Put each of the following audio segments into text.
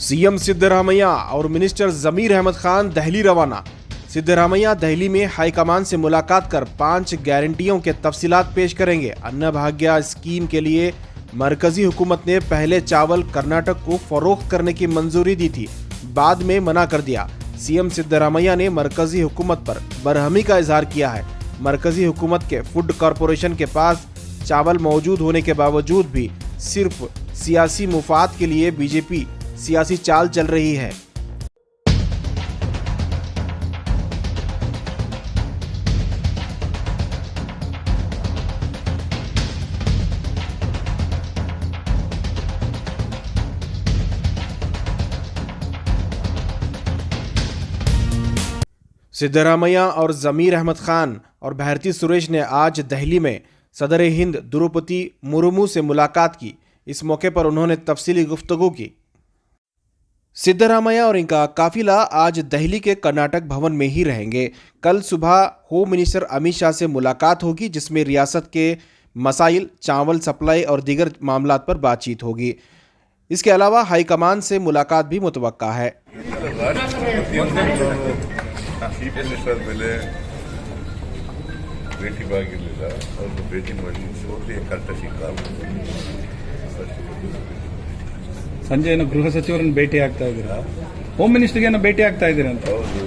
CM Siddaramaiah और minister जमीर अहमद खान दिल्ली रवाना। सिद्धरामैया दिल्ली में हाईकमान से मुलाकात कर 5 गारंटियों के तफसीलात पेश करेंगे। अन्न भाग्य स्कीम के लिए मरकजी हुकूमत ने पहले चावल कर्नाटक को फरोख्त करने की मंजूरी दी थी, बाद में मना कर दिया। सीएम सिद्धरामैया ने मरकजी हुकूमत पर बरहमी का इजहार किया है। मरकजी हुकूमत के फूड कॉरपोरेशन के पास चावल मौजूद होने के बावजूद भी सिर्फ सियासी मुफाद के लिए बीजेपी सियासी चाल चल रही है। सिद्धरामैया और जमीर अहमद खान और भारती सुरेश ने आज दिल्ली में सदर हिंद द्रौपदी मुर्मू से मुलाकात की। इस मौके पर उन्होंने तफसीली गुफ्तगू की। सिद्धरामैया और इनका काफिला आज दिल्ली के कर्नाटक भवन में ही रहेंगे। कल सुबह होम मिनिस्टर अमित शाह से मुलाकात होगी, जिसमें रियासत के मसाइल, चावल सप्लाई और दीगर मामलात पर बातचीत होगी। इसके अलावा हाईकमान से मुलाकात भी मुतवक्का है। ಚೀಫ್ ಮಿನಿಸ್ಟರ್ ಮೇಲೆ ಭೇಟಿಯಾಗಿರಲಿಲ್ಲ, ಅವರು ಭೇಟಿ ಮಾಡಿ ಓನ್ಲಿ ಕರ್ಟಸಿ ಕಾಲ್. ಸಂಜೆ ಏನೋ ಗೃಹ ಸಚಿವರನ್ನು ಭೇಟಿ ಆಗ್ತಾ ಇದ್ದೀರಾ, ಹೋಮ್ ಮಿನಿಸ್ಟರ್ಗೆ ಏನೋ ಭೇಟಿ ಆಗ್ತಾ ಇದ್ದೀರಾ ಅಂತ? ಹೌದು,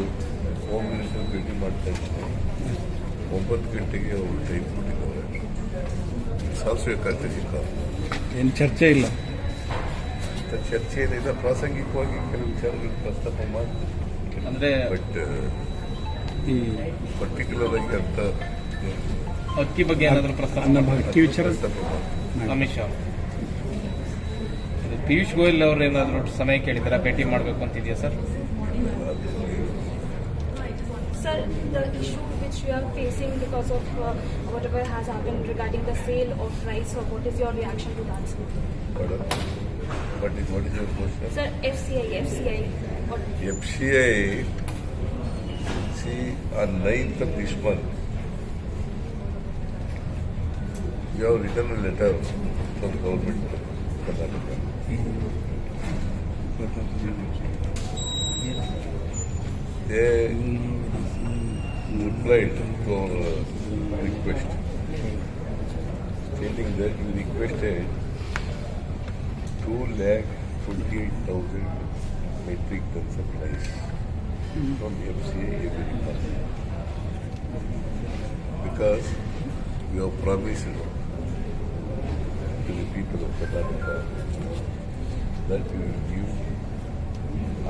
ಹೋಮ್ ಮಿನಿಸ್ಟರ್ ಭೇಟಿ ಮಾಡ್ತಾ ಇದ್ದೀನಿ. 9 ಗಂಟೆಗೆ ಅವರು ಟೈಮ್ ಕೊಟ್ಟಿದ್ದಾರೆ. ಸಾಲ್ಸೋ ಕರ್ಟಸಿ ಕಾಲ್. ಏನು ಚರ್ಚೆ ಇಲ್ಲ? ಚರ್ಚೆ ಏನಿಲ್ಲ, ಪ್ರಾಸಂಗಿಕವಾಗಿ ಕೆಲವು ವಿಚಾರಗಳು ಪ್ರಸ್ತಾಪ ಮಾಡ್ತಾರೆ. ಅಂದ್ರೆ ಬಟ್ ಈ ಪರ್ಟಿಕ್ಯುಲರ್ ಆಗಿ ಅಂತ ಅಕ್ಕಿ ಬಗ್ಗೆ ಏನಾದರೂ ಪ್ರಸ್ತಾಪ, ಅಕ್ಕಿ ವಿಚಾರ ಅಮಿತ್ ಶಾ ಪಿಯೂಷ್ ಗೋಯಲ್ ಅವರು ಏನಾದರೂ ಸಮಯ ಕೇಳಿದಾರ, ಭೇಟಿ ಮಾಡಬೇಕು ಅಂತಿದೆಯಾ sir? Sir, the issue which you are facing because of whatever has happened regarding the sale of rice, what is your reaction to that, sir? What is your question? Sir, FCI. FCI, see, on 9th of this month, you have written a letter from the government of Karnataka. They replied to our request, stating that you requested 2,28,000 metric tons of rice from the FCI every month, because we have promised to the people of Karnataka that we will give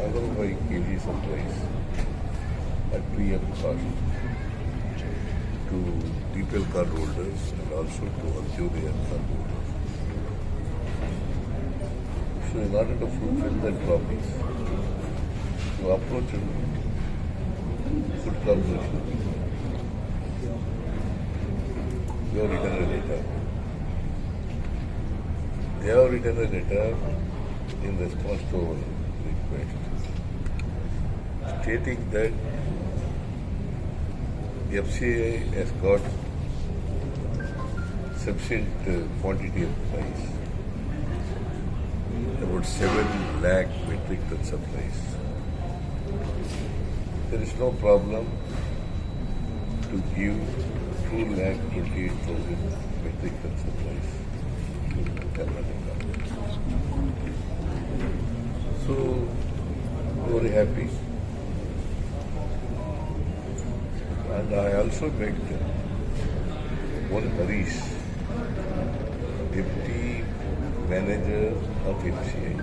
105 kgs of rice at pre-empt cost to BPL card holders and also to Antyodaya card holders. So in order to fulfill that promise, to approach food corporation, we have written a letter. They have written a letter in response to our request, stating that the FCI has got sufficient quantity of rice, about 7 lakh metric tons of rice. There is no problem to give 2,28,000 metric tons of rice to Karnataka. So, very happy. And I also met one Harish, deputy manager of FCI.